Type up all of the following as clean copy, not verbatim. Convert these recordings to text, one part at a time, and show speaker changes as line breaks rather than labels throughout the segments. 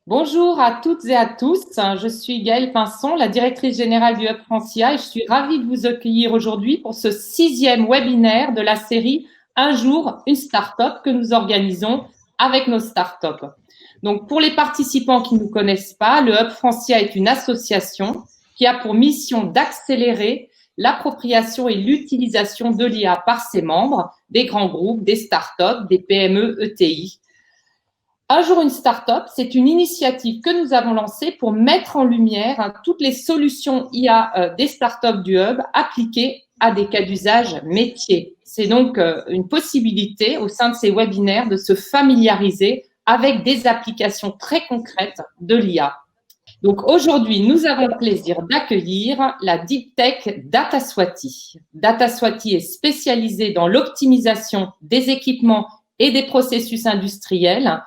Bonjour à toutes et à tous. Je suis Gaëlle Pinson, la directrice générale du Hub Francia et je suis ravie de vous accueillir aujourd'hui pour ce 6e webinaire de la série Un jour, une start-up que nous organisons avec nos start-up. Donc, pour les participants qui ne nous connaissent pas, le Hub Francia est une association qui a pour mission d'accélérer l'appropriation et l'utilisation de l'IA par ses membres, des grands groupes, des start-up, des PME, ETI. Un jour, une start-up, c'est une initiative que nous avons lancée pour mettre en lumière toutes les solutions IA des start-up du Hub appliquées à des cas d'usage métiers. C'est donc une possibilité au sein de ces webinaires de se familiariser avec des applications très concrètes de l'IA. Donc aujourd'hui, nous avons le plaisir d'accueillir la Deep Tech Dataswati. Dataswati est spécialisée dans l'optimisation des équipements et des processus industriels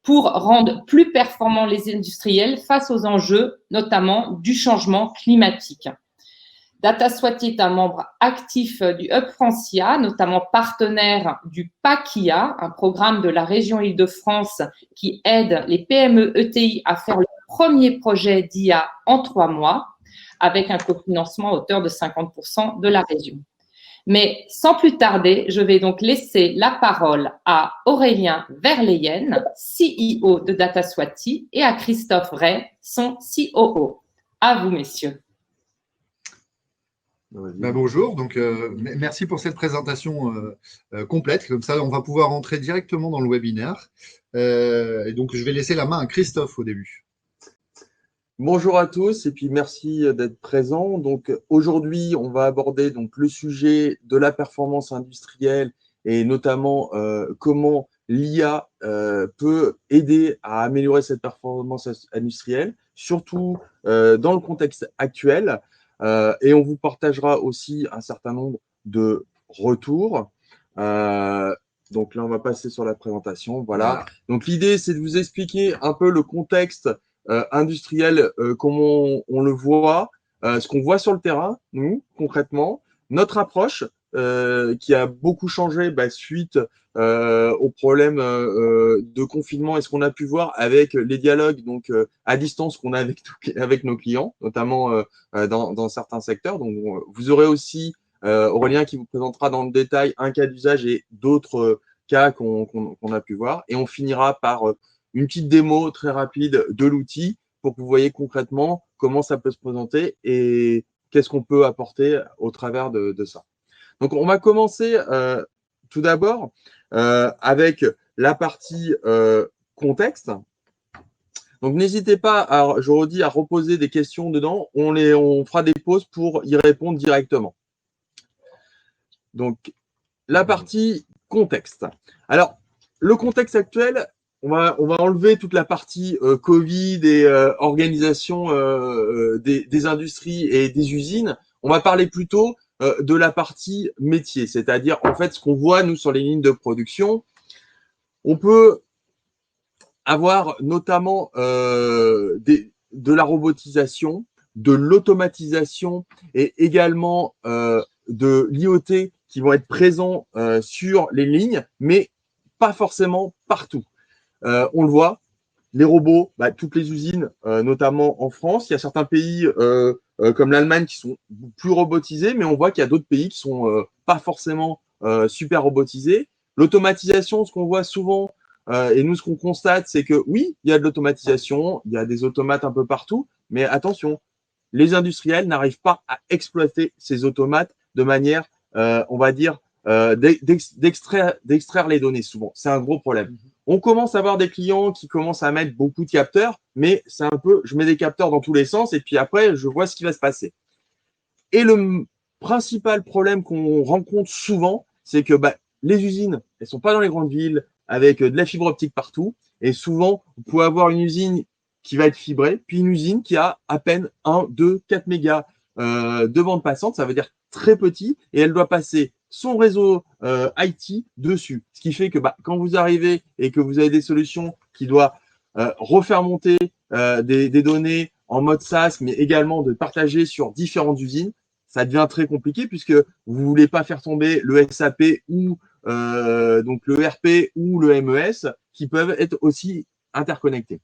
pour rendre plus performants les industriels face aux enjeux, notamment du changement climatique. Dataswati est un membre actif du Hub Francia, notamment partenaire du PAC-IA, un programme de la région Île-de-France qui aide les PME ETI à faire le premier projet d'IA en 3 mois, avec un cofinancement à hauteur de 50% de la région. Mais sans plus tarder, je vais donc laisser la parole à Aurélien Verleyen, CEO de Dataswati, et à Christophe Ray, son COO. À vous, messieurs.
Bonjour, merci pour cette présentation complète. Comme ça, on va pouvoir entrer directement dans le webinaire. Et donc, je vais laisser la main à Christophe au début.
Bonjour à tous et puis merci d'être présents. Donc aujourd'hui, on va aborder donc le sujet de la performance industrielle et notamment comment l'IA peut aider à améliorer cette performance industrielle, surtout dans le contexte actuel. Et on vous partagera aussi un certain nombre de retours. Donc là, on va passer sur la présentation. Voilà. Donc l'idée, c'est de vous expliquer un peu le contexte industriel, comment on le voit, ce qu'on voit sur le terrain, nous, concrètement, notre approche qui a beaucoup changé suite aux problèmes de confinement et ce qu'on a pu voir avec les dialogues donc à distance qu'on a avec nos clients, notamment dans certains secteurs. Donc, vous aurez aussi Aurélien qui vous présentera dans le détail un cas d'usage et d'autres cas qu'on a pu voir. Et on finira par une petite démo très rapide de l'outil pour que vous voyez concrètement comment ça peut se présenter et qu'est-ce qu'on peut apporter au travers de ça. Donc, on va commencer tout d'abord avec la partie contexte. Donc, n'hésitez pas, je redis, à reposer des questions dedans. On fera des pauses pour y répondre directement. Donc, la partie contexte. Alors, le contexte actuel, on va enlever toute la partie Covid et organisation des industries et des usines. On va parler plutôt de la partie métier, c'est-à-dire en fait ce qu'on voit nous sur les lignes de production. On peut avoir notamment de la robotisation, de l'automatisation et également de l'IoT qui vont être présents sur les lignes, mais pas forcément partout. On le voit, les robots, toutes les usines, notamment en France, il y a certains pays comme l'Allemagne qui sont plus robotisés, mais on voit qu'il y a d'autres pays qui sont pas forcément super robotisés. L'automatisation, ce qu'on voit souvent, et nous ce qu'on constate, c'est que oui, il y a de l'automatisation, il y a des automates un peu partout, mais attention, les industriels n'arrivent pas à exploiter ces automates de manière, on va dire, d'extraire les données souvent. C'est un gros problème. On commence à avoir des clients qui commencent à mettre beaucoup de capteurs, mais c'est un peu, je mets des capteurs dans tous les sens et puis après, je vois ce qui va se passer. Et le principal problème qu'on rencontre souvent, c'est que les usines, elles sont pas dans les grandes villes avec de la fibre optique partout. Et souvent, vous pouvez avoir une usine qui va être fibrée, puis une usine qui a à peine 1, 2, 4 mégas de bande passante. Ça veut dire très petit et elle doit passer son réseau IT dessus. Ce qui fait que quand vous arrivez et que vous avez des solutions qui doivent refaire monter des données en mode SaaS, mais également de partager sur différentes usines, ça devient très compliqué puisque vous voulez pas faire tomber le SAP ou donc le RP ou le MES qui peuvent être aussi interconnectés.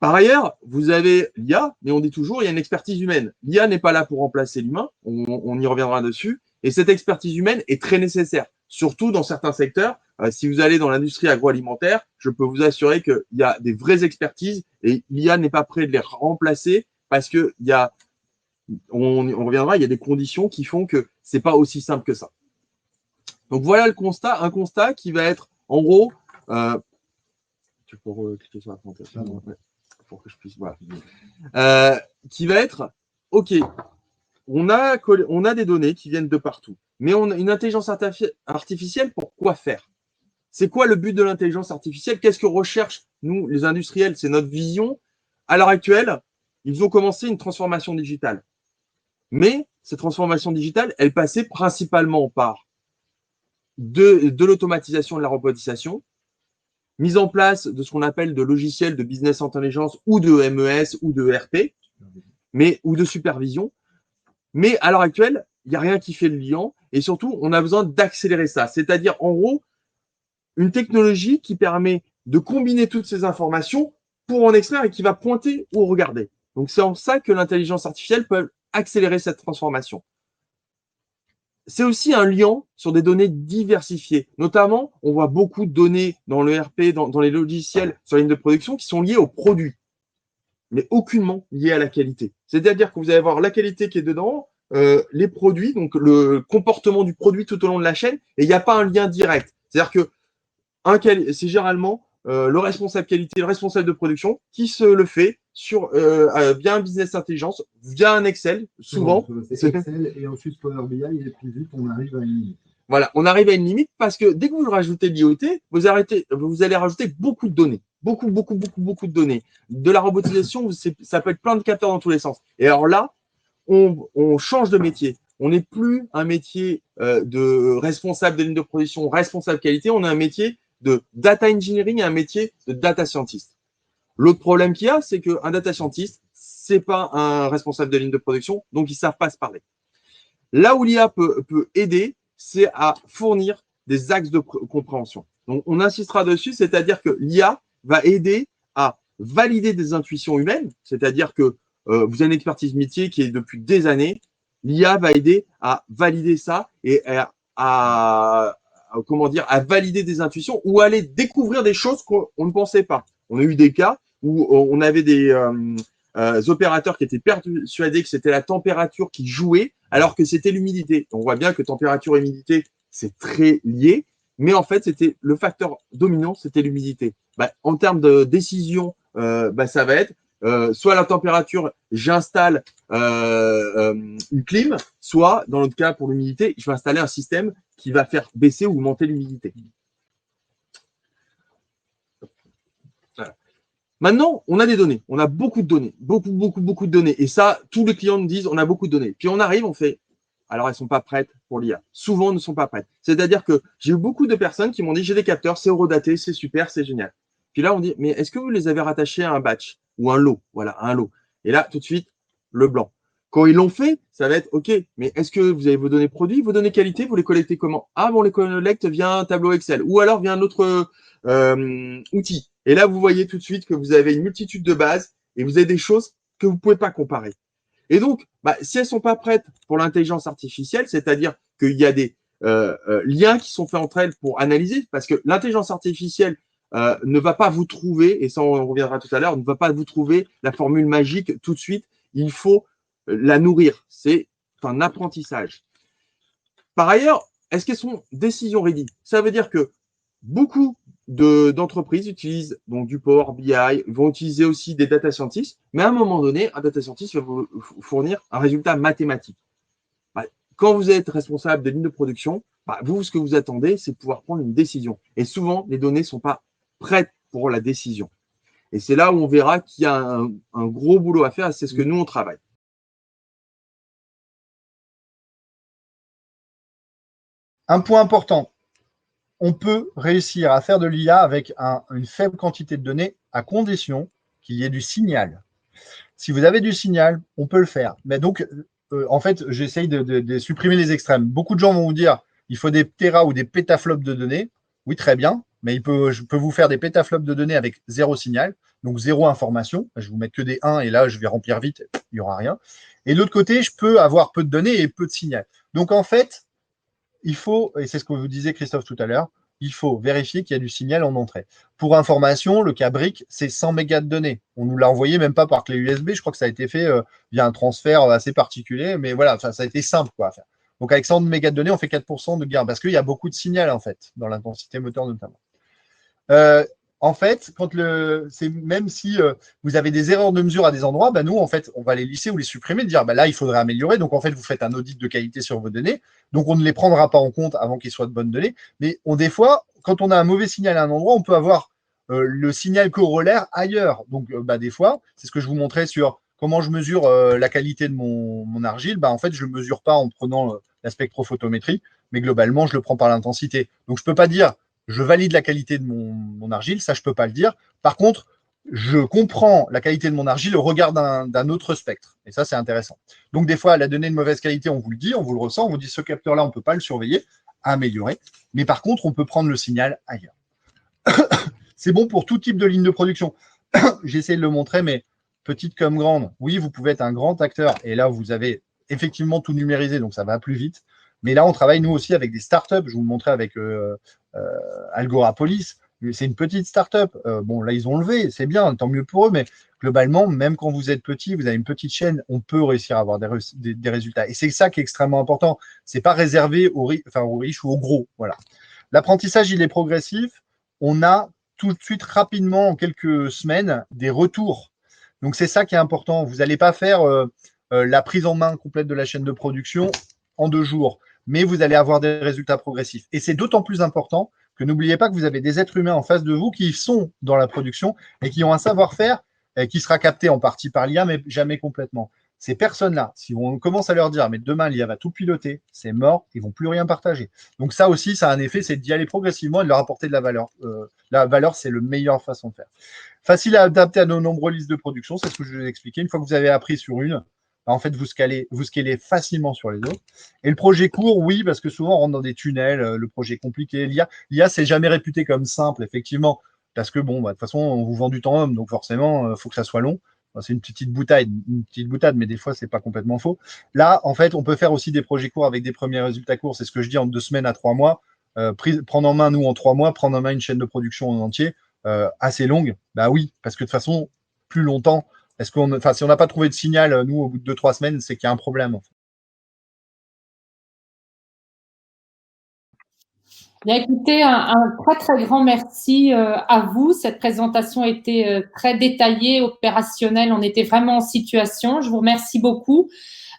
Par ailleurs, vous avez l'IA, mais on dit toujours, il y a une expertise humaine. L'IA n'est pas là pour remplacer l'humain, on y reviendra dessus, et cette expertise humaine est très nécessaire, surtout dans certains secteurs. Si vous allez dans l'industrie agroalimentaire, je peux vous assurer qu'il y a des vraies expertises et l'IA n'est pas prêt de les remplacer parce que on reviendra, il y a des conditions qui font que c'est pas aussi simple que ça. Donc voilà le constat, un constat qui va être en gros, tu peux cliquer sur la présentation pour que je puisse voir, qui va être, ok, on a des données qui viennent de partout, mais on a une intelligence artificielle pour quoi faire? C'est quoi le but de l'intelligence artificielle? Qu'est-ce que recherchent nous, les industriels? C'est notre vision. À l'heure actuelle, ils ont commencé une transformation digitale. Mais cette transformation digitale, elle passait principalement par de l'automatisation, de la robotisation, mise en place de ce qu'on appelle de logiciels de business intelligence ou de MES ou de ERP, ou de supervision. Mais à l'heure actuelle, il n'y a rien qui fait le lien et surtout, on a besoin d'accélérer ça. C'est-à-dire, en gros, une technologie qui permet de combiner toutes ces informations pour en extraire et qui va pointer ou regarder. Donc, c'est en ça que l'intelligence artificielle peut accélérer cette transformation. C'est aussi un lien sur des données diversifiées. Notamment, on voit beaucoup de données dans l'ERP, dans les logiciels sur la ligne de production qui sont liées aux produits, mais aucunement liées à la qualité. C'est-à-dire que vous allez avoir la qualité qui est dedans, les produits, donc le comportement du produit tout au long de la chaîne, et il n'y a pas un lien direct. C'est-à-dire que c'est généralement le responsable qualité, le responsable de production qui se le fait via un business intelligence, via un Excel, souvent.
C'est Excel et ensuite Power BI et puis vite on arrive à une limite.
Voilà, on arrive à une limite parce que dès que vous rajoutez l'IoT, vous allez rajouter beaucoup de données. Beaucoup de données. De la robotisation, ça peut être plein de capteurs dans tous les sens. Et alors là, on change de métier. On n'est plus un métier de responsable de ligne de production, responsable qualité, on a un métier de data engineering et un métier de data scientist. L'autre problème qu'il y a, c'est qu'un data scientist, c'est pas un responsable de ligne de production, donc ils savent pas se parler. Là où l'IA peut aider, c'est à fournir des axes de compréhension. Donc, on insistera dessus, c'est-à-dire que l'IA va aider à valider des intuitions humaines, c'est-à-dire que vous avez une expertise métier qui est depuis des années, l'IA va aider à valider ça et à valider des intuitions ou à aller découvrir des choses qu'on ne pensait pas. On a eu des cas où on avait des opérateurs qui étaient persuadés que c'était la température qui jouait alors que c'était l'humidité. On voit bien que température et humidité, c'est très lié, mais en fait, c'était le facteur dominant, c'était l'humidité. En termes de décision, ça va être soit la température, j'installe une clim, soit, dans l'autre cas, pour l'humidité, je vais installer un système qui va faire baisser ou augmenter l'humidité. Voilà. Maintenant, on a des données. On a beaucoup de données. Beaucoup de données. Et ça, tous les clients nous disent, on a beaucoup de données. Puis on arrive, on fait, alors elles ne sont pas prêtes pour l'IA. Souvent, elles ne sont pas prêtes. C'est-à-dire que j'ai eu beaucoup de personnes qui m'ont dit, j'ai des capteurs, c'est horodaté, c'est super, c'est génial. Puis là, on dit, mais est-ce que vous les avez rattachés à un batch ou un lot? Voilà, un lot. Et là, tout de suite, le blanc. Quand ils l'ont fait, ça va être OK, mais est-ce que vous avez vos données produits, vos données qualité, vous les collectez comment? Ah, bon, on les collecte via un tableau Excel ou alors via un autre outil. Et là, vous voyez tout de suite que vous avez une multitude de bases et vous avez des choses que vous ne pouvez pas comparer. Et donc, si elles ne sont pas prêtes pour l'intelligence artificielle, c'est-à-dire qu'il y a des liens qui sont faits entre elles pour analyser, parce que l'intelligence artificielle ne va pas vous trouver, et ça on reviendra tout à l'heure, ne va pas vous trouver la formule magique tout de suite. Il faut la nourrir. C'est un apprentissage. Par ailleurs, est-ce qu'elles sont décision ready? Ça veut dire que beaucoup d'entreprises utilisent donc du Power BI, vont utiliser aussi des data scientists, mais à un moment donné, un data scientist va vous fournir un résultat mathématique. Quand vous êtes responsable des lignes de production, vous, ce que vous attendez, c'est pouvoir prendre une décision. Et souvent, les données ne sont pas prêtes pour la décision. Et c'est là où on verra qu'il y a un gros boulot à faire, et c'est ce que nous, on travaille.
Un point important, on peut réussir à faire de l'IA avec une faible quantité de données à condition qu'il y ait du signal. Si vous avez du signal, on peut le faire. Mais donc, en fait, j'essaye de supprimer les extrêmes. Beaucoup de gens vont vous dire il faut des téras ou des pétaflops de données. Oui, très bien. mais je peux vous faire des pétaflops de données avec 0 signal, donc 0 information. Je vais vous mettre que des 1 et là, je vais remplir vite, il n'y aura rien. Et de l'autre côté, je peux avoir peu de données et peu de signal. Donc, en fait, il faut, et c'est ce que vous disiez Christophe tout à l'heure, il faut vérifier qu'il y a du signal en entrée. Pour information, le cas brique, c'est 100 mégas de données. On nous l'a envoyé même pas par clé USB. Je crois que ça a été fait via un transfert assez particulier, mais voilà, ça a été simple quoi, à faire. Donc avec 100 mégas de données, on fait 4% de gain parce qu'il y a beaucoup de signal en fait, dans l'intensité moteur notamment. En fait, même si vous avez des erreurs de mesure à des endroits, bah, nous, en fait, on va les lisser ou les supprimer, dire bah, là, il faudrait améliorer. Donc, en fait, vous faites un audit de qualité sur vos données. Donc, on ne les prendra pas en compte avant qu'ils soient de bonnes données. Mais des fois, quand on a un mauvais signal à un endroit, on peut avoir le signal corollaire ailleurs. Donc, des fois, c'est ce que je vous montrais sur comment je mesure la qualité de mon argile. Bah, en fait, je ne le mesure pas en prenant la spectrophotométrie, mais globalement, je le prends par l'intensité. Donc, je ne peux pas dire je valide la qualité de mon argile, ça je ne peux pas le dire. Par contre, je comprends la qualité de mon argile au regard d'un autre spectre. Et ça, c'est intéressant. Donc, des fois, la donnée de mauvaise qualité, on vous le dit, on vous le ressent, on vous dit ce capteur-là, on ne peut pas le surveiller, améliorer. Mais par contre, on peut prendre le signal ailleurs. C'est bon pour tout type de ligne de production. J'ai essayé de le montrer, mais petite comme grande, oui, vous pouvez être un grand acteur. Et là, vous avez effectivement tout numérisé, donc ça va plus vite. Mais là, on travaille nous aussi avec des startups. Je vous le montrais avec Algorapolis. C'est une petite startup. Bon, là, ils ont levé, c'est bien, tant mieux pour eux. Mais globalement, même quand vous êtes petit, vous avez une petite chaîne, on peut réussir à avoir des résultats. Et c'est ça qui est extrêmement important. C'est pas réservé aux riches ou aux gros. Voilà. L'apprentissage, il est progressif. On a tout de suite, rapidement, en quelques semaines, des retours. Donc, c'est ça qui est important. Vous n'allez pas faire la prise en main complète de la chaîne de production en 2 jours, mais vous allez avoir des résultats progressifs. Et c'est d'autant plus important que n'oubliez pas que vous avez des êtres humains en face de vous qui sont dans la production et qui ont un savoir-faire qui sera capté en partie par l'IA, mais jamais complètement. Ces personnes-là, si on commence à leur dire, mais demain, l'IA va tout piloter, c'est mort, ils ne vont plus rien partager. Donc ça aussi, ça a un effet, c'est d'y aller progressivement et de leur apporter de la valeur. La valeur, c'est la meilleure façon de faire. Facile à adapter à nos nombreuses listes de production, c'est ce que je vous ai expliqué. Une fois que vous avez appris sur une, en fait, vous scalez facilement sur les autres. Et le projet court, oui, parce que souvent, on rentre dans des tunnels, le projet compliqué. L'IA, c'est jamais réputé comme simple, effectivement, parce que, bon, de toute façon, on vous vend du temps homme, donc forcément, il faut que ça soit long. C'est une petite boutade, mais des fois, c'est pas complètement faux. Là, en fait, on peut faire aussi des projets courts avec des premiers résultats courts. C'est ce que je dis en 2 semaines à 3 mois. Prendre en main, nous, en 3 mois, prendre en main une chaîne de production en entier, assez longue. Bah oui, parce que de toute façon, plus longtemps, si on n'a pas trouvé de signal, nous, au bout de 2-3 semaines, c'est qu'il y a un problème. En fait.
Bien, écoutez, un très très grand merci à vous. Cette présentation était très détaillée, opérationnelle. On était vraiment en situation. Je vous remercie beaucoup.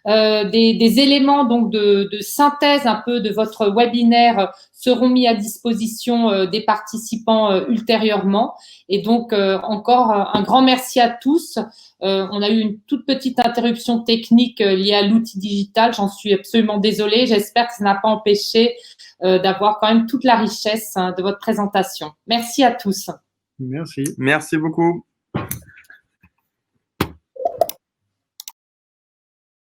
Des éléments donc de synthèse un peu de votre webinaire seront mis à disposition des participants ultérieurement. Et donc, encore un grand merci à tous. On a eu une toute petite interruption technique liée à l'outil digital. J'en suis absolument désolée. J'espère que ça n'a pas empêché d'avoir quand même toute la richesse de votre présentation. Merci à tous.
Merci.
Merci beaucoup.